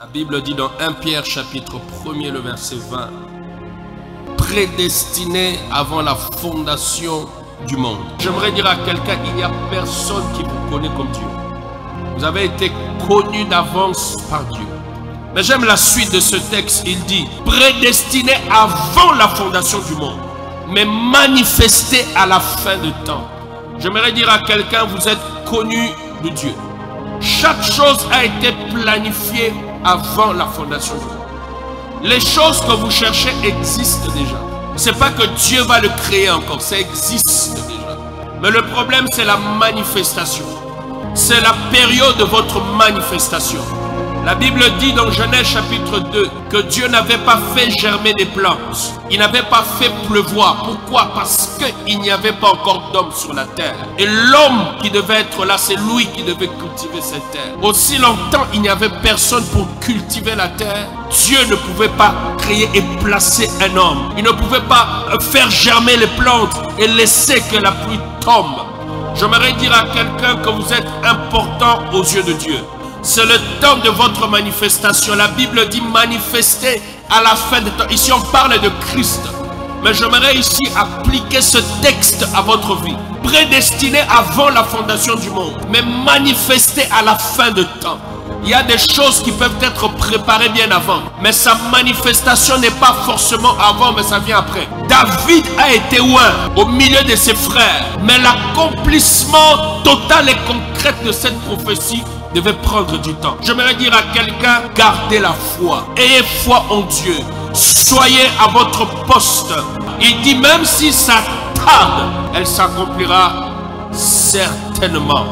La Bible dit dans 1 Pierre chapitre 1er le verset 20, prédestiné avant la fondation du monde. J'aimerais dire à quelqu'un, il n'y a personne qui vous connaît comme Dieu. Vous avez été connu d'avance par Dieu. Mais j'aime la suite de ce texte, il dit, prédestiné avant la fondation du monde, mais manifesté à la fin du temps. J'aimerais dire à quelqu'un, vous êtes connu de Dieu. Chaque chose a été planifiée avant la fondation du monde. Les choses que vous cherchez existent déjà. Ce n'est pas que Dieu va le créer encore, ça existe déjà. Mais le problème, c'est la manifestation. C'est la période de votre manifestation. La Bible dit dans Genèse chapitre 2 que Dieu n'avait pas fait germer des plantes. Il n'avait pas fait pleuvoir. Pourquoi? Parce qu'il n'y avait pas encore d'homme sur la terre. Et l'homme qui devait être là, c'est lui qui devait cultiver cette terre. Aussi longtemps, il n'y avait personne pour cultiver la terre. Dieu ne pouvait pas créer et placer un homme. Il ne pouvait pas faire germer les plantes et laisser que la pluie tombe. J'aimerais dire à quelqu'un que vous êtes important aux yeux de Dieu. C'est le temps de votre manifestation. La Bible dit manifester à la fin du temps. Ici on parle de Christ. Mais j'aimerais ici appliquer ce texte à votre vie. Prédestiné avant la fondation du monde, mais manifesté à la fin du temps. Il y a des choses qui peuvent être préparées bien avant. Mais sa manifestation n'est pas forcément avant, mais ça vient après. David a été loin au milieu de ses frères. Mais l'accomplissement total et concret de cette prophétie devait prendre du temps. J'aimerais dire à quelqu'un, gardez la foi. Ayez foi en Dieu. Soyez à votre poste. Il dit même si ça tarde, elle s'accomplira certainement.